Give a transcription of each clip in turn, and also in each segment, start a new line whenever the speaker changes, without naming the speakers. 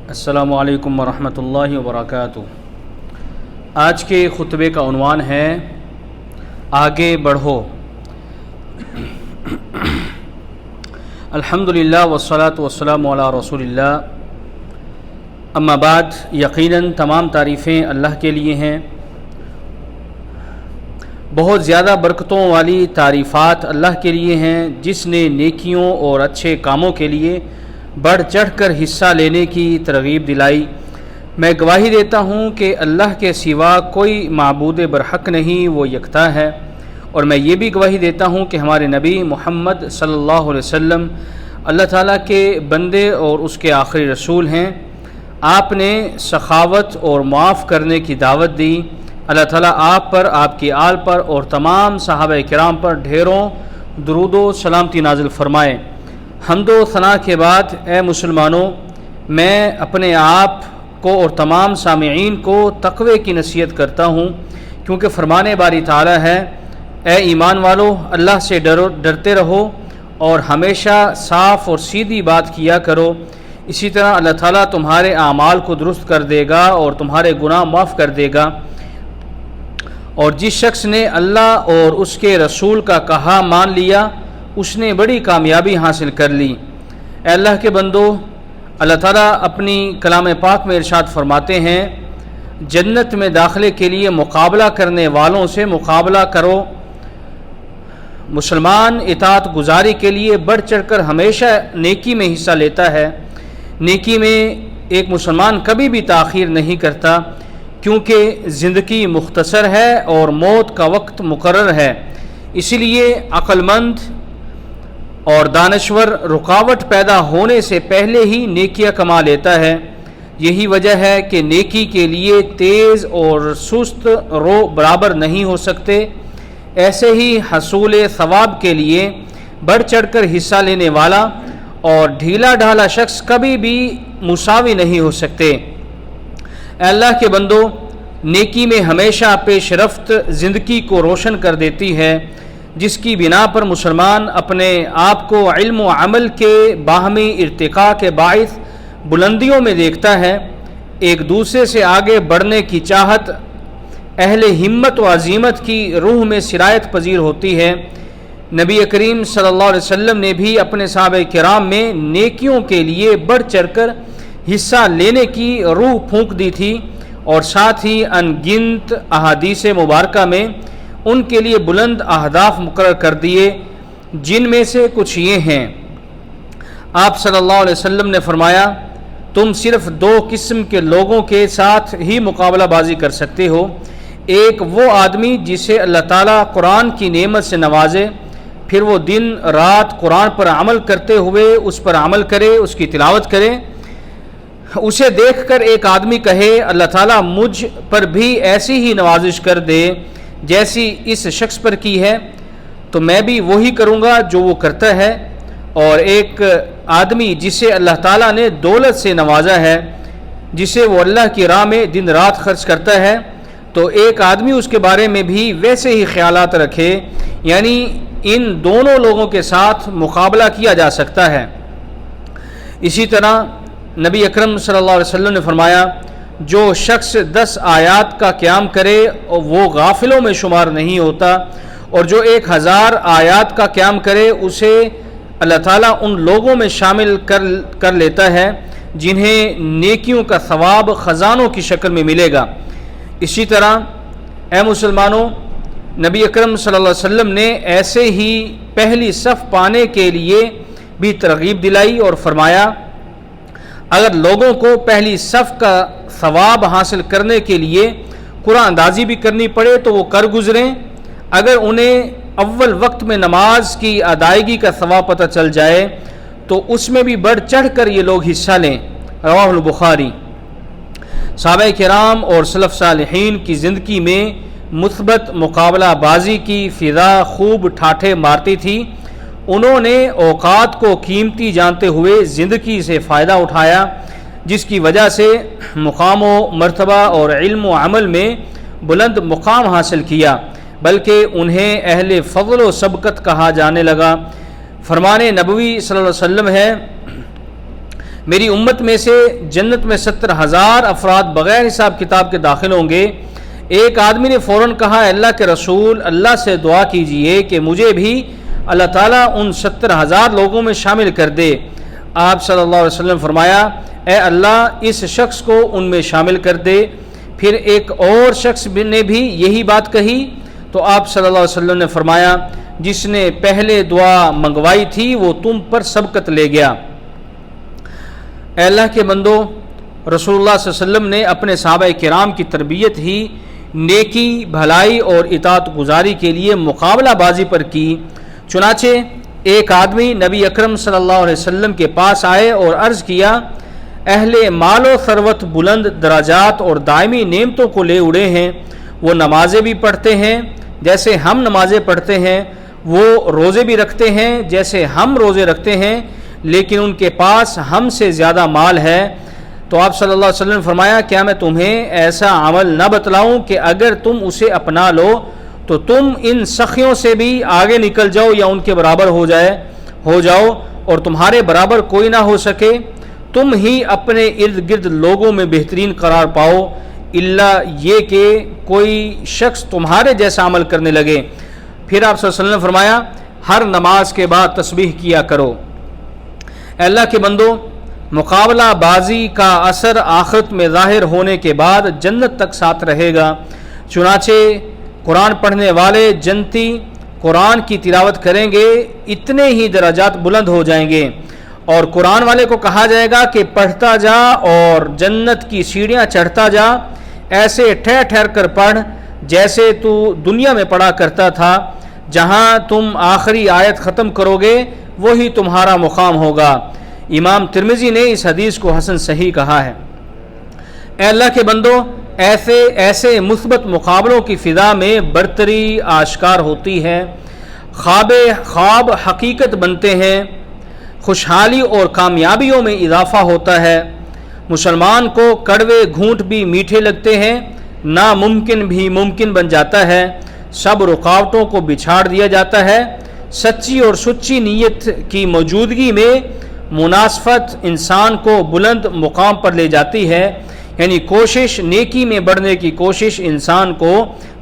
السلام علیکم ورحمۃ اللہ وبرکاتہ۔ آج کے خطبے کا عنوان ہے آگے بڑھو۔ الحمدللہ والصلاۃ والسلام علی رسول اللہ، اما بعد، یقیناً تمام تعریفیں اللہ کے لیے ہیں۔ بہت زیادہ برکتوں والی تعریفات اللہ کے لیے ہیں، جس نے نیکیوں اور اچھے کاموں کے لیے بڑھ چڑھ کر حصہ لینے کی ترغیب دلائی۔ میں گواہی دیتا ہوں کہ اللہ کے سوا کوئی معبود برحق نہیں، وہ یکتا ہے، اور میں یہ بھی گواہی دیتا ہوں کہ ہمارے نبی محمد صلی اللہ علیہ وسلم اللہ تعالیٰ کے بندے اور اس کے آخری رسول ہیں۔ آپ نے سخاوت اور معاف کرنے کی دعوت دی۔ اللہ تعالیٰ آپ پر، آپ کی آل پر اور تمام صحابہ کرام پر ڈھیروں درود و سلامتی نازل فرمائے۔ حمد و ثنا کے بعد، اے مسلمانوں، میں اپنے آپ کو اور تمام سامعین کو تقوی کی نصیحت کرتا ہوں، کیونکہ فرمان باری تعالیٰ ہے، اے ایمان والو، اللہ سے ڈرتے رہو اور ہمیشہ صاف اور سیدھی بات کیا کرو، اسی طرح اللہ تعالیٰ تمہارے اعمال کو درست کر دے گا اور تمہارے گناہ معاف کر دے گا۔ اور جس شخص نے اللہ اور اس کے رسول کا کہا مان لیا، اس نے بڑی کامیابی حاصل کر لی۔ اے اللہ کے بندو، اللہ تعالیٰ اپنی کلام پاک میں ارشاد فرماتے ہیں، جنت میں داخلے کے لیے مقابلہ کرنے والوں سے مقابلہ کرو۔ مسلمان اطاعت گزاری کے لیے بڑھ چڑھ کر ہمیشہ نیکی میں حصہ لیتا ہے۔ نیکی میں ایک مسلمان کبھی بھی تاخیر نہیں کرتا، کیونکہ زندگی مختصر ہے اور موت کا وقت مقرر ہے۔ اسی لیے عقل مند اور دانشور رکاوٹ پیدا ہونے سے پہلے ہی نیکیاں کما لیتا ہے۔ یہی وجہ ہے کہ نیکی کے لیے تیز اور سست رو برابر نہیں ہو سکتے۔ ایسے ہی حصول ثواب کے لیے بڑھ چڑھ کر حصہ لینے والا اور ڈھیلا ڈھالا شخص کبھی بھی مساوی نہیں ہو سکتے۔ اے اللہ کے بندو، نیکی میں ہمیشہ پیش رفت زندگی کو روشن کر دیتی ہے، جس کی بنا پر مسلمان اپنے آپ کو علم و عمل کے باہمی ارتقاء کے باعث بلندیوں میں دیکھتا ہے۔ ایک دوسرے سے آگے بڑھنے کی چاہت اہل ہمت و عزیمت کی روح میں سرایت پذیر ہوتی ہے۔ نبی کریم صلی اللہ علیہ وسلم نے بھی اپنے صحابہ کرام میں نیکیوں کے لیے بڑھ چڑھ کر حصہ لینے کی روح پھونک دی تھی، اور ساتھ ہی ان گنت احادیث مبارکہ میں ان کے لیے بلند اہداف مقرر کر دیے، جن میں سے کچھ یہ ہیں۔ آپ صلی اللہ علیہ وسلم نے فرمایا، تم صرف دو قسم کے لوگوں کے ساتھ ہی مقابلہ بازی کر سکتے ہو۔ ایک وہ آدمی جسے اللہ تعالیٰ قرآن کی نعمت سے نوازے، پھر وہ دن رات قرآن پر عمل کرتے ہوئے اس پر عمل کرے، اس کی تلاوت کرے۔ اسے دیکھ کر ایک آدمی کہے، اللہ تعالیٰ مجھ پر بھی ایسی ہی نوازش کر دے جیسی اس شخص پر کی ہے، تو میں بھی وہی کروں گا جو وہ کرتا ہے۔ اور ایک آدمی جسے اللہ تعالیٰ نے دولت سے نوازا ہے، جسے وہ اللہ کی راہ میں دن رات خرچ کرتا ہے، تو ایک آدمی اس کے بارے میں بھی ویسے ہی خیالات رکھے۔ یعنی ان دونوں لوگوں کے ساتھ مقابلہ کیا جا سکتا ہے۔ اسی طرح نبی اکرم صلی اللہ علیہ وسلم نے فرمایا، جو شخص 10 آیات کا قیام کرے وہ غافلوں میں شمار نہیں ہوتا، اور جو 1000 آیات کا قیام کرے اسے اللہ تعالیٰ ان لوگوں میں شامل کر لیتا ہے جنہیں نیکیوں کا ثواب خزانوں کی شکل میں ملے گا۔ اسی طرح اے مسلمانوں، نبی اکرم صلی اللہ علیہ وسلم نے ایسے ہی پہلی صف پانے کے لیے بھی ترغیب دلائی اور فرمایا، اگر لوگوں کو پہلی صف کا ثواب حاصل کرنے کے لیے قرآن اندازی بھی کرنی پڑے تو وہ کر گزریں۔ اگر انہیں اول وقت میں نماز کی ادائیگی کا ثواب پتہ چل جائے تو اس میں بھی بڑھ چڑھ کر یہ لوگ حصہ لیں۔ رواہ البخاری۔ صحابہ کرام اور سلف صالحین کی زندگی میں مثبت مقابلہ بازی کی فضا خوب ٹھاٹھے مارتی تھی۔ انہوں نے اوقات کو قیمتی جانتے ہوئے زندگی سے فائدہ اٹھایا، جس کی وجہ سے مقام و مرتبہ اور علم و عمل میں بلند مقام حاصل کیا، بلکہ انہیں اہل فضل و سبقت کہا جانے لگا۔ فرمان نبوی صلی اللہ علیہ وسلم ہے، میری امت میں سے جنت میں 70,000 افراد بغیر حساب کتاب کے داخل ہوں گے۔ ایک آدمی نے فوراً کہا، اللہ کے رسول، اللہ سے دعا کیجئے کہ مجھے بھی اللہ تعالیٰ ان 70,000 لوگوں میں شامل کر دے۔ آپ صلی اللہ علیہ وسلم فرمایا، اے اللہ اس شخص کو ان میں شامل کر دے۔ پھر ایک اور شخص نے بھی یہی بات کہی تو آپ صلی اللہ علیہ وسلم نے فرمایا، جس نے پہلے دعا منگوائی تھی وہ تم پر سبقت لے گیا۔ اے اللہ کے بندو، رسول اللہ صلی اللہ علیہ وسلم نے اپنے صحابہ کرام کی تربیت ہی نیکی، بھلائی اور اطاعت گزاری کے لیے مقابلہ بازی پر کی۔ چنانچہ ایک آدمی نبی اکرم صلی اللہ علیہ وسلم کے پاس آئے اور عرض کیا، اہل مال و ثروت بلند درجات اور دائمی نعمتوں کو لے اڑے ہیں، وہ نمازیں بھی پڑھتے ہیں جیسے ہم نمازیں پڑھتے ہیں، وہ روزے بھی رکھتے ہیں جیسے ہم روزے رکھتے ہیں، لیکن ان کے پاس ہم سے زیادہ مال ہے۔ تو آپ صلی اللہ علیہ وسلم نے فرمایا، کیا میں تمہیں ایسا عمل نہ بتلاؤں کہ اگر تم اسے اپنا لو تو تم ان سخیوں سے بھی آگے نکل جاؤ یا ان کے برابر ہو جاؤ اور تمہارے برابر کوئی نہ ہو سکے، تم ہی اپنے ارد گرد لوگوں میں بہترین قرار پاؤ، الا یہ کہ کوئی شخص تمہارے جیسا عمل کرنے لگے۔ پھر آپ صلی اللہ علیہ وسلم نے فرمایا، ہر نماز کے بعد تسبیح کیا کرو۔ اے اللہ کے بندو، مقابلہ بازی کا اثر آخرت میں ظاہر ہونے کے بعد جنت تک ساتھ رہے گا۔ چنانچہ قرآن پڑھنے والے جنتی قرآن کی تلاوت کریں گے، اتنے ہی درجات بلند ہو جائیں گے، اور قرآن والے کو کہا جائے گا کہ پڑھتا جا اور جنت کی سیڑھیاں چڑھتا جا، ایسے ٹھہر ٹھہر کر پڑھ جیسے تو دنیا میں پڑھا کرتا تھا، جہاں تم آخری آیت ختم کرو گے وہی تمہارا مقام ہوگا۔ امام ترمذی نے اس حدیث کو حسن صحیح کہا ہے۔ اے اللہ کے بندو، ایسے مثبت مقابلوں کی فضا میں برتری آشکار ہوتی ہے، خواب حقیقت بنتے ہیں، خوشحالی اور کامیابیوں میں اضافہ ہوتا ہے، مسلمان کو کڑوے گھونٹ بھی میٹھے لگتے ہیں، ناممکن بھی ممکن بن جاتا ہے، سب رکاوٹوں کو بچھاڑ دیا جاتا ہے، سچی اور سچی نیت کی موجودگی میں مناسبت انسان کو بلند مقام پر لے جاتی ہے، یعنی کوشش، نیکی میں بڑھنے کی کوشش انسان کو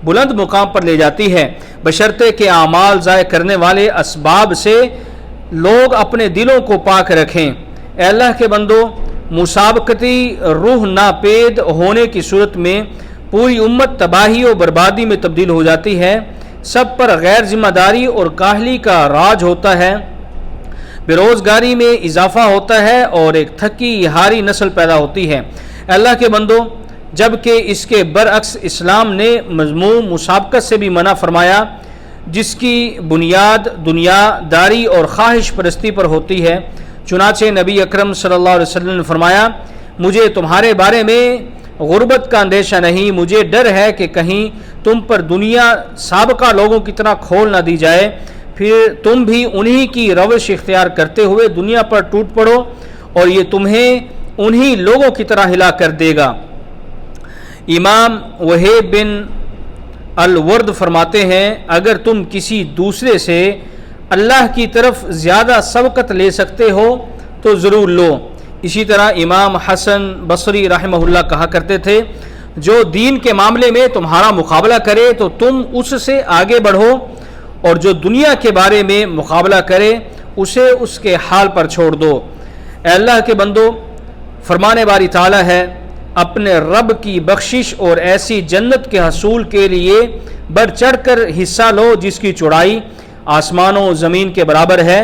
بلند مقام پر لے جاتی ہے، بشرطے کہ اعمال ضائع کرنے والے اسباب سے لوگ اپنے دلوں کو پاک رکھیں۔ اے اللہ کے بندو، مسابقتی روح ناپید ہونے کی صورت میں پوری امت تباہی و بربادی میں تبدیل ہو جاتی ہے، سب پر غیر ذمہ داری اور کاہلی کا راج ہوتا ہے، بے روزگاری میں اضافہ ہوتا ہے اور ایک تھکی ہاری نسل پیدا ہوتی ہے۔ اللہ کے بندو، جبکہ اس کے برعکس اسلام نے مذموم مسابقت سے بھی منع فرمایا، جس کی بنیاد دنیا داری اور خواہش پرستی پر ہوتی ہے۔ چنانچہ نبی اکرم صلی اللہ علیہ وسلم نے فرمایا، مجھے تمہارے بارے میں غربت کا اندیشہ نہیں، مجھے ڈر ہے کہ کہیں تم پر دنیا سابقہ لوگوں کی طرح کھول نہ دی جائے، پھر تم بھی انہی کی روش اختیار کرتے ہوئے دنیا پر ٹوٹ پڑو اور یہ تمہیں انہی لوگوں کی طرح ہلا کر دے گا۔ امام وہیب بن الورد فرماتے ہیں، اگر تم کسی دوسرے سے اللہ کی طرف زیادہ سبقت لے سکتے ہو تو ضرور لو۔ اسی طرح امام حسن بصری رحمہ اللہ کہا کرتے تھے، جو دین کے معاملے میں تمہارا مقابلہ کرے تو تم اس سے آگے بڑھو، اور جو دنیا کے بارے میں مقابلہ کرے اسے اس کے حال پر چھوڑ دو۔ اے اللہ کے بندو، فرمانے باری تعالیٰ ہے، اپنے رب کی بخشش اور ایسی جنت کے حصول کے لیے بڑھ چڑھ کر حصہ لو جس کی چوڑائی آسمانوں و زمین کے برابر ہے،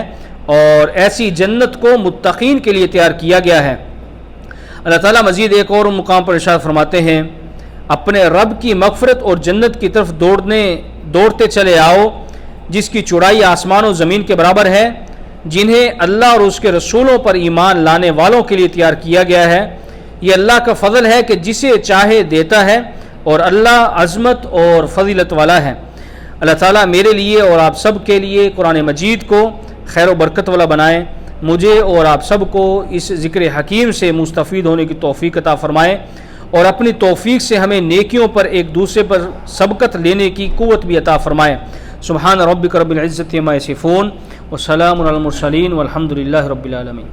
اور ایسی جنت کو متقین کے لیے تیار کیا گیا ہے۔ اللہ تعالیٰ مزید ایک اور مقام پر ارشاد فرماتے ہیں، اپنے رب کی مغفرت اور جنت کی طرف دوڑتے چلے آؤ جس کی چوڑائی آسمان و زمین کے برابر ہے، جنہیں اللہ اور اس کے رسولوں پر ایمان لانے والوں کے لیے تیار کیا گیا ہے۔ یہ اللہ کا فضل ہے کہ جسے چاہے دیتا ہے، اور اللہ عظمت اور فضیلت والا ہے۔ اللہ تعالیٰ میرے لیے اور آپ سب کے لیے قرآن مجید کو خیر و برکت والا بنائے، مجھے اور آپ سب کو اس ذکر حکیم سے مستفید ہونے کی توفیق عطا فرمائے، اور اپنی توفیق سے ہمیں نیکیوں پر ایک دوسرے پر سبقت لینے کی قوت بھی عطا فرمائے۔ سبحان ربک رب العزت عما یصفون وسلام علی المرسلین والحمد للہ رب العالمین۔